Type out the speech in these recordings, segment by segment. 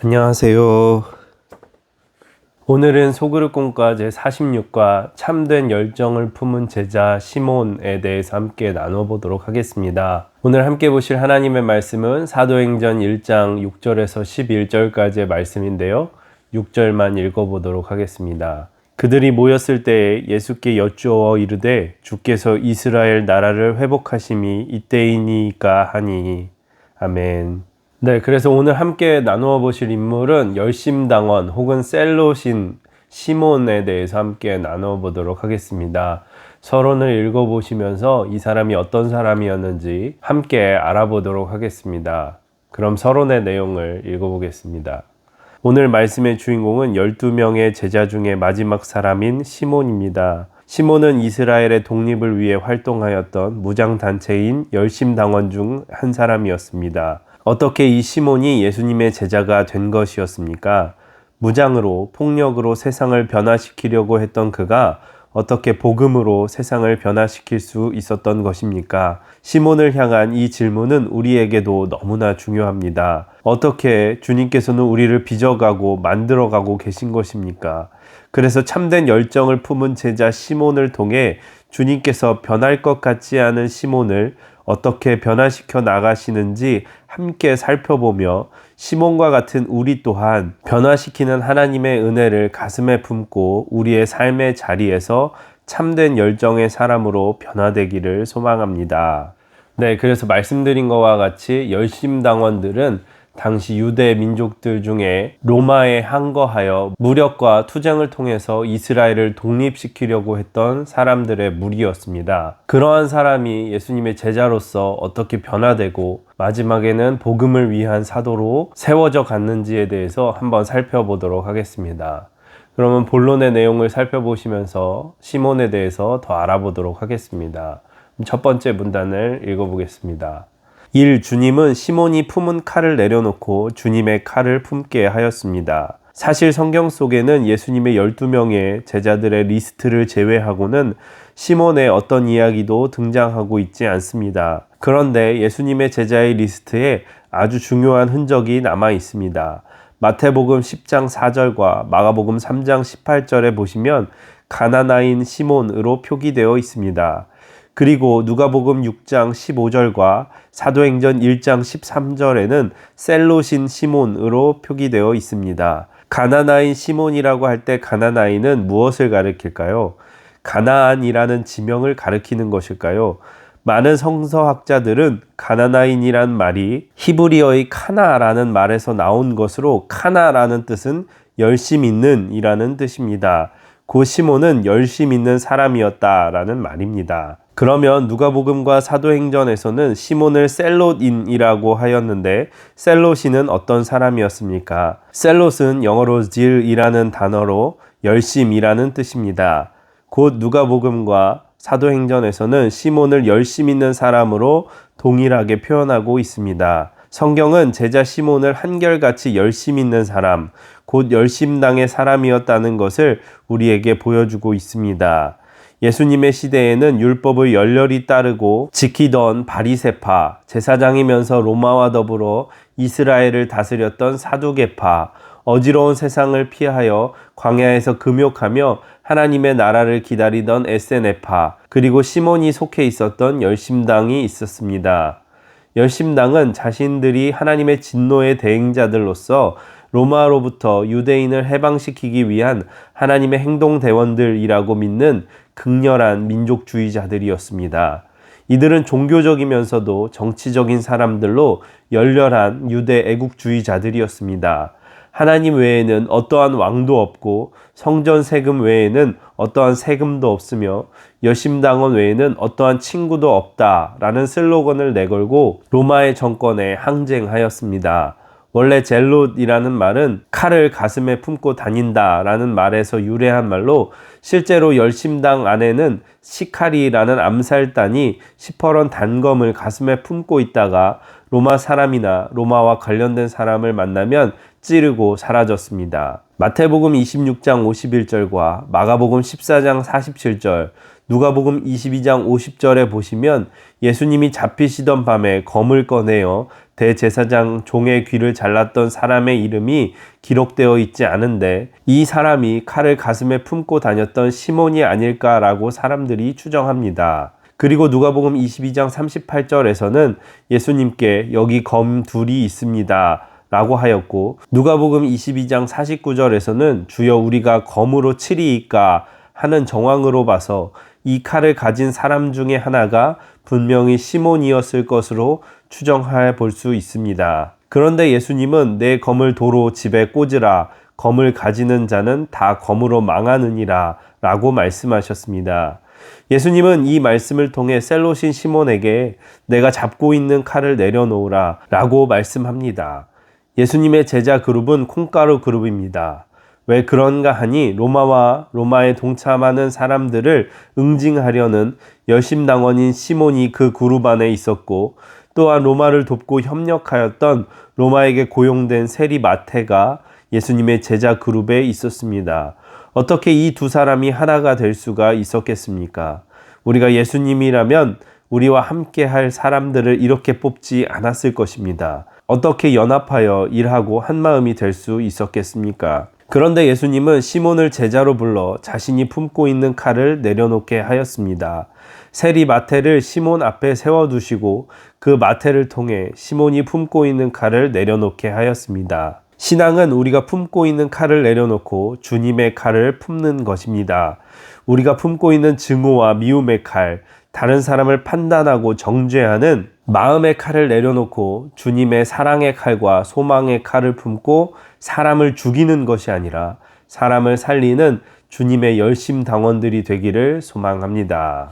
안녕하세요. 오늘은 소그릇 공과 제46과 참된 열정을 품은 제자 시몬에 대해서 함께 나눠보도록 하겠습니다. 오늘 함께 보실 하나님의 말씀은 사도행전 1장 6절에서 11절까지의 말씀인데요. 6절만 읽어보도록 하겠습니다. 그들이 모였을 때에 예수께 여쭈어 이르되 주께서 이스라엘 나라를 회복하심이 이때이니까 하니. 아멘. 네, 그래서 오늘 함께 나누어 보실 인물은 열심당원 혹은 셀롯인 시몬에 대해서 함께 나누어 보도록 하겠습니다. 서론을 읽어보시면서 이 사람이 어떤 사람이었는지 함께 알아보도록 하겠습니다. 그럼 서론의 내용을 읽어보겠습니다. 오늘 말씀의 주인공은 12명의 제자 중에 마지막 사람인 시몬입니다. 시몬은 이스라엘의 독립을 위해 활동하였던 무장단체인 열심당원 중 한 사람이었습니다. 어떻게 이 시몬이 예수님의 제자가 된 것이었습니까? 무장으로, 폭력으로 세상을 변화시키려고 했던 그가 어떻게 복음으로 세상을 변화시킬 수 있었던 것입니까? 시몬을 향한 이 질문은 우리에게도 너무나 중요합니다. 어떻게 주님께서는 우리를 빚어가고 만들어가고 계신 것입니까? 그래서 참된 열정을 품은 제자 시몬을 통해 주님께서 변할 것 같지 않은 시몬을 어떻게 변화시켜 나가시는지 함께 살펴보며 시몬과 같은 우리 또한 변화시키는 하나님의 은혜를 가슴에 품고 우리의 삶의 자리에서 참된 열정의 사람으로 변화되기를 소망합니다. 네, 그래서 말씀드린 것과 같이 열심당원들은 당시 유대 민족들 중에 로마에 항거하여 무력과 투쟁을 통해서 이스라엘을 독립시키려고 했던 사람들의 무리였습니다. 그러한 사람이 예수님의 제자로서 어떻게 변화되고 마지막에는 복음을 위한 사도로 세워져 갔는지에 대해서 한번 살펴보도록 하겠습니다. 그러면 본론의 내용을 살펴보시면서 시몬에 대해서 더 알아보도록 하겠습니다. 첫 번째 문단을 읽어보겠습니다. 1. 주님은 시몬이 품은 칼을 내려놓고 주님의 칼을 품게 하였습니다. 사실 성경 속에는 예수님의 12명의 제자들의 리스트를 제외하고는 시몬의 어떤 이야기도 등장하고 있지 않습니다. 그런데 예수님의 제자의 리스트에 아주 중요한 흔적이 남아 있습니다. 마태복음 10장 4절과 마가복음 3장 18절에 보시면 가나나인 시몬으로 표기되어 있습니다. 그리고 누가복음 6장 15절과 사도행전 1장 13절에는 셀롯인 시몬으로 표기되어 있습니다. 가나나인 시몬이라고 할 때 가나나인은 무엇을 가리킬까요? 가나안이라는 지명을 가리키는 것일까요? 많은 성서학자들은 가나나인이란 말이 히브리어의 카나라는 말에서 나온 것으로 카나라는 뜻은 열심 있는 이라는 뜻입니다. 고 시몬은 열심 있는 사람이었다라는 말입니다. 그러면 누가복음과 사도행전에서는 시몬을 셀롯인이라고 하였는데 셀롯인은 어떤 사람이었습니까? 셀롯은 영어로 zeal이라는 단어로 열심이라는 뜻입니다. 곧 누가복음과 사도행전에서는 시몬을 열심 있는 사람으로 동일하게 표현하고 있습니다. 성경은 제자 시몬을 한결같이 열심 있는 사람, 곧 열심당의 사람이었다는 것을 우리에게 보여주고 있습니다. 예수님의 시대에는 율법을 열렬히 따르고 지키던 바리새파, 제사장이면서 로마와 더불어 이스라엘을 다스렸던 사두개파, 어지러운 세상을 피하여 광야에서 금욕하며 하나님의 나라를 기다리던 에세네파, 그리고 시몬이 속해 있었던 열심당이 있었습니다. 열심당은 자신들이 하나님의 진노의 대행자들로서 로마로부터 유대인을 해방시키기 위한 하나님의 행동대원들이라고 믿는 극렬한 민족주의자들이었습니다. 이들은 종교적이면서도 정치적인 사람들로 열렬한 유대 애국주의자들이었습니다. 하나님 외에는 어떠한 왕도 없고 성전 세금 외에는 어떠한 세금도 없으며 열심당원 외에는 어떠한 친구도 없다라는 슬로건을 내걸고 로마의 정권에 항쟁하였습니다. 원래 젤롯이라는 말은 칼을 가슴에 품고 다닌다라는 말에서 유래한 말로 실제로 열심당 안에는 시카리라는 암살단이 시퍼런 단검을 가슴에 품고 있다가 로마 사람이나 로마와 관련된 사람을 만나면 찌르고 사라졌습니다. 마태복음 26장 51절과 마가복음 14장 47절, 누가복음 22장 50절에 보시면 예수님이 잡히시던 밤에 검을 꺼내어 대제사장 종의 귀를 잘랐던 사람의 이름이 기록되어 있지 않은데 이 사람이 칼을 가슴에 품고 다녔던 시몬이 아닐까라고 사람들이 추정합니다. 그리고 누가복음 22장 38절에서는 예수님께 여기 검 둘이 있습니다 라고 하였고, 누가복음 22장 49절에서는 주여 우리가 검으로 치리이까 하는 정황으로 봐서 이 칼을 가진 사람 중에 하나가 분명히 시몬이었을 것으로 추정해 볼 수 있습니다. 그런데 예수님은 내 검을 도로 집에 꽂으라, 검을 가지는 자는 다 검으로 망하느니라 라고 말씀하셨습니다. 예수님은 이 말씀을 통해 셀롯인 시몬에게 내가 잡고 있는 칼을 내려놓으라 라고 말씀합니다. 예수님의 제자 그룹은 콩가루 그룹입니다. 왜 그런가 하니 로마에 동참하는 사람들을 응징하려는 열심당원인 시몬이 그 그룹 안에 있었고, 또한 로마를 돕고 협력하였던 로마에게 고용된 세리 마태가 예수님의 제자 그룹에 있었습니다. 어떻게 이 두 사람이 하나가 될 수가 있었겠습니까? 우리가 예수님이라면 우리와 함께 할 사람들을 이렇게 뽑지 않았을 것입니다. 어떻게 연합하여 일하고 한마음이 될 수 있었겠습니까? 그런데 예수님은 시몬을 제자로 불러 자신이 품고 있는 칼을 내려놓게 하였습니다. 세리 마태를 시몬 앞에 세워두시고 그 마태를 통해 시몬이 품고 있는 칼을 내려놓게 하였습니다. 신앙은 우리가 품고 있는 칼을 내려놓고 주님의 칼을 품는 것입니다. 우리가 품고 있는 증오와 미움의 칼, 다른 사람을 판단하고 정죄하는 마음의 칼을 내려놓고 주님의 사랑의 칼과 소망의 칼을 품고 사람을 죽이는 것이 아니라 사람을 살리는 주님의 열심당원들이 되기를 소망합니다.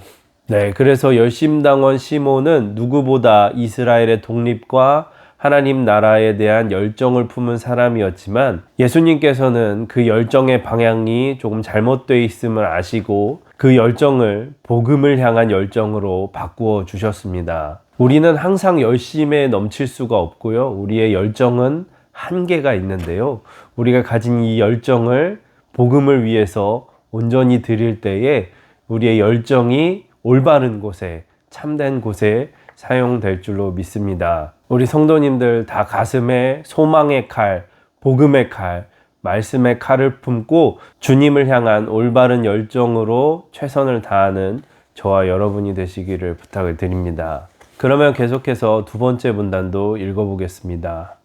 네, 그래서 열심당원 시몬은 누구보다 이스라엘의 독립과 하나님 나라에 대한 열정을 품은 사람이었지만, 예수님께서는 그 열정의 방향이 조금 잘못되어 있음을 아시고 그 열정을 복음을 향한 열정으로 바꾸어 주셨습니다. 우리는 항상 열심에 넘칠 수가 없고요. 우리의 열정은 한계가 있는데요. 우리가 가진 이 열정을 복음을 위해서 온전히 드릴 때에 우리의 열정이 올바른 곳에, 참된 곳에 사용될 줄로 믿습니다. 우리 성도님들 다 가슴에 소망의 칼, 복음의 칼, 말씀의 칼을 품고 주님을 향한 올바른 열정으로 최선을 다하는 저와 여러분이 되시기를 부탁을 드립니다. 그러면 계속해서 두 번째 문단도 읽어보겠습니다.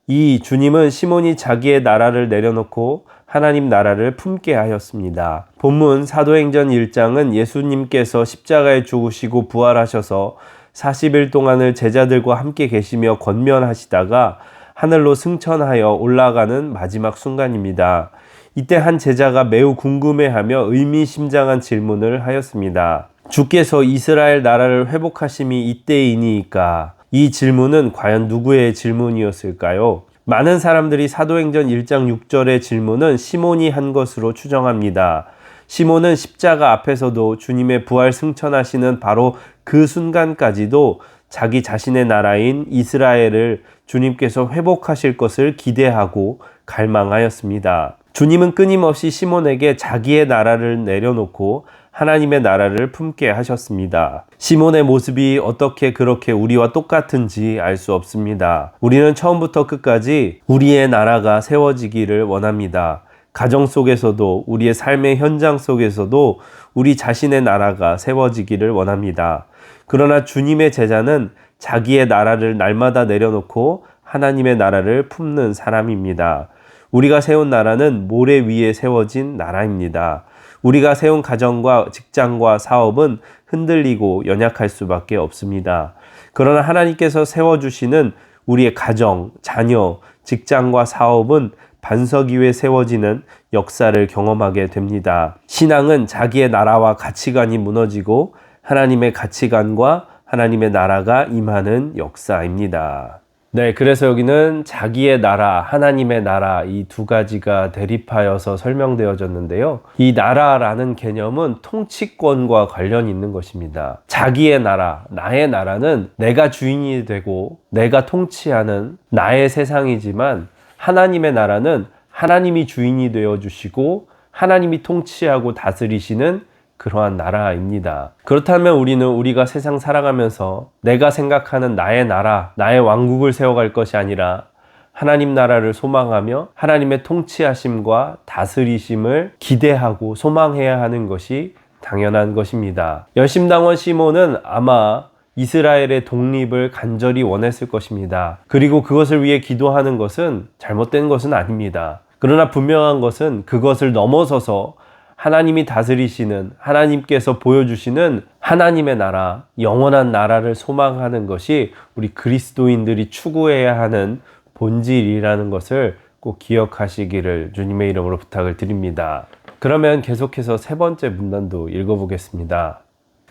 이 주님은 시몬이 자기의 나라를 내려놓고 하나님 나라를 품게 하였습니다. 본문 사도행전 1장은 예수님께서 십자가에 죽으시고 부활하셔서 40일 동안을 제자들과 함께 계시며 권면하시다가 하늘로 승천하여 올라가는 마지막 순간입니다. 이때 한 제자가 매우 궁금해하며 의미심장한 질문을 하였습니다. 주께서 이스라엘 나라를 회복하심이 이때이니까? 이 질문은 과연 누구의 질문이었을까요? 많은 사람들이 사도행전 1장 6절의 질문은 시몬이 한 것으로 추정합니다. 시몬은 십자가 앞에서도 주님의 부활 승천하시는 바로 그 순간까지도 자기 자신의 나라인 이스라엘을 주님께서 회복하실 것을 기대하고 갈망하였습니다. 주님은 끊임없이 시몬에게 자기의 나라를 내려놓고 하나님의 나라를 품게 하셨습니다. 시몬의 모습이 어떻게 그렇게 우리와 똑같은지 알 수 없습니다. 우리는 처음부터 끝까지 우리의 나라가 세워지기를 원합니다. 가정 속에서도, 우리의 삶의 현장 속에서도 우리 자신의 나라가 세워지기를 원합니다. 그러나 주님의 제자는 자기의 나라를 날마다 내려놓고 하나님의 나라를 품는 사람입니다. 우리가 세운 나라는 모래 위에 세워진 나라입니다. 우리가 세운 가정과 직장과 사업은 흔들리고 연약할 수밖에 없습니다. 그러나 하나님께서 세워주시는 우리의 가정, 자녀, 직장과 사업은 반석 위에 세워지는 역사를 경험하게 됩니다. 신앙은 자기의 나라와 가치관이 무너지고 하나님의 가치관과 하나님의 나라가 임하는 역사입니다. 네, 그래서 여기는 자기의 나라, 하나님의 나라, 이 두 가지가 대립하여서 설명되어졌는데요. 이 나라라는 개념은 통치권과 관련이 있는 것입니다. 자기의 나라, 나의 나라는 내가 주인이 되고 내가 통치하는 나의 세상이지만, 하나님의 나라는 하나님이 주인이 되어주시고 하나님이 통치하고 다스리시는 그러한 나라입니다. 그렇다면 우리는 우리가 세상 살아가면서 내가 생각하는 나의 나라, 나의 왕국을 세워갈 것이 아니라 하나님 나라를 소망하며 하나님의 통치하심과 다스리심을 기대하고 소망해야 하는 것이 당연한 것입니다. 열심당원 시몬은 아마 이스라엘의 독립을 간절히 원했을 것입니다. 그리고 그것을 위해 기도하는 것은 잘못된 것은 아닙니다. 그러나 분명한 것은 그것을 넘어서서 하나님이 다스리시는, 하나님께서 보여주시는 하나님의 나라, 영원한 나라를 소망하는 것이 우리 그리스도인들이 추구해야 하는 본질이라는 것을 꼭 기억하시기를 주님의 이름으로 부탁을 드립니다. 그러면 계속해서 세 번째 문단도 읽어보겠습니다.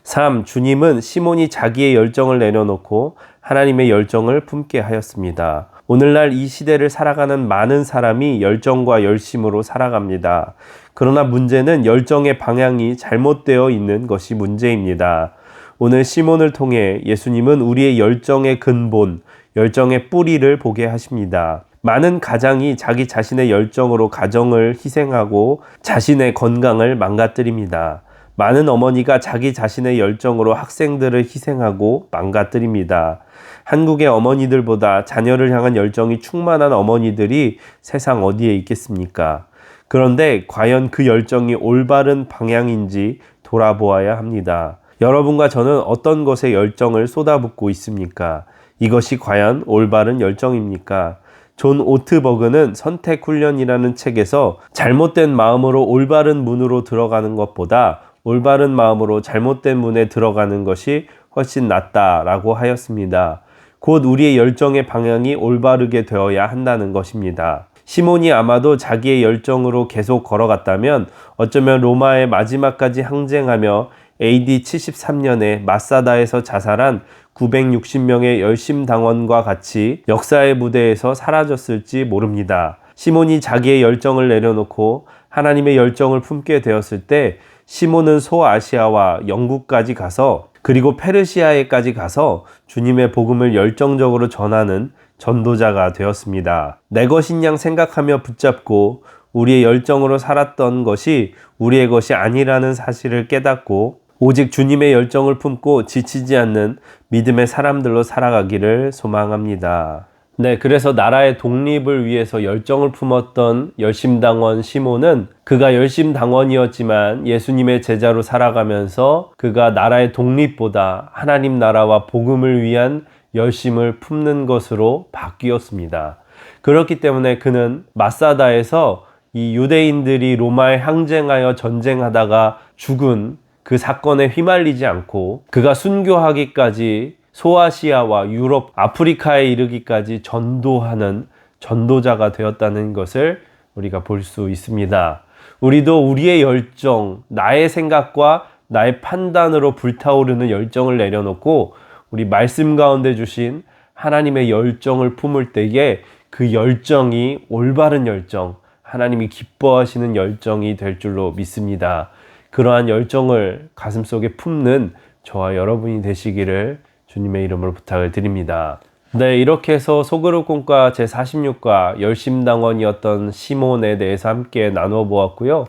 3. 주님은 시몬이 자기의 열정을 내려놓고 하나님의 열정을 품게 하였습니다. 오늘날 이 시대를 살아가는 많은 사람이 열정과 열심으로 살아갑니다. 그러나 문제는 열정의 방향이 잘못되어 있는 것이 문제입니다. 오늘 시몬을 통해 예수님은 우리의 열정의 근본, 열정의 뿌리를 보게 하십니다. 많은 가장이 자기 자신의 열정으로 가정을 희생하고 자신의 건강을 망가뜨립니다. 많은 어머니가 자기 자신의 열정으로 학생들을 희생하고 망가뜨립니다. 한국의 어머니들보다 자녀를 향한 열정이 충만한 어머니들이 세상 어디에 있겠습니까? 그런데 과연 그 열정이 올바른 방향인지 돌아보아야 합니다. 여러분과 저는 어떤 것에 열정을 쏟아붓고 있습니까? 이것이 과연 올바른 열정입니까? 존 오트버그는 선택훈련이라는 책에서 잘못된 마음으로 올바른 문으로 들어가는 것보다 올바른 마음으로 잘못된 문에 들어가는 것이 훨씬 낫다라고 하였습니다. 곧 우리의 열정의 방향이 올바르게 되어야 한다는 것입니다. 시몬이 아마도 자기의 열정으로 계속 걸어갔다면 어쩌면 로마의 마지막까지 항쟁하며 AD 73년에 마사다에서 자살한 960명의 열심당원과 같이 역사의 무대에서 사라졌을지 모릅니다. 시몬이 자기의 열정을 내려놓고 하나님의 열정을 품게 되었을 때 시몬은 소아시아와 영국까지 가서 그리고 페르시아에까지 가서 주님의 복음을 열정적으로 전하는 전도자가 되었습니다. 내 것인 양 생각하며 붙잡고 우리의 열정으로 살았던 것이 우리의 것이 아니라는 사실을 깨닫고 오직 주님의 열정을 품고 지치지 않는 믿음의 사람들로 살아가기를 소망합니다. 네, 그래서 나라의 독립을 위해서 열정을 품었던 열심당원 시몬은 그가 열심당원이었지만 예수님의 제자로 살아가면서 그가 나라의 독립보다 하나님 나라와 복음을 위한 열심을 품는 것으로 바뀌었습니다. 그렇기 때문에 그는 마사다에서 이 유대인들이 로마에 항쟁하여 전쟁하다가 죽은 그 사건에 휘말리지 않고 그가 순교하기까지 소아시아와 유럽, 아프리카에 이르기까지 전도하는 전도자가 되었다는 것을 우리가 볼 수 있습니다. 우리도 우리의 열정, 나의 생각과 나의 판단으로 불타오르는 열정을 내려놓고 우리 말씀 가운데 주신 하나님의 열정을 품을 때에 그 열정이 올바른 열정, 하나님이 기뻐하시는 열정이 될 줄로 믿습니다. 그러한 열정을 가슴속에 품는 저와 여러분이 되시기를 주님의 이름으로 부탁을 드립니다. 네, 이렇게 해서 소그룹 공과 제46과 열심당원이었던 시몬에 대해서 함께 나누어 보았고요.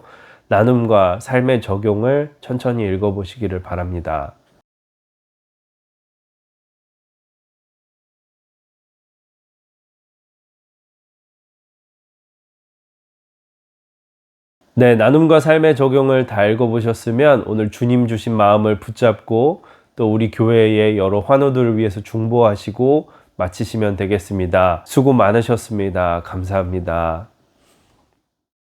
나눔과 삶의 적용을 천천히 읽어보시기를 바랍니다. 네, 나눔과 삶의 적용을 다 읽어보셨으면 오늘 주님 주신 마음을 붙잡고 또 우리 교회의 여러 환우들을 위해서 중보하시고 마치시면 되겠습니다. 수고 많으셨습니다. 감사합니다.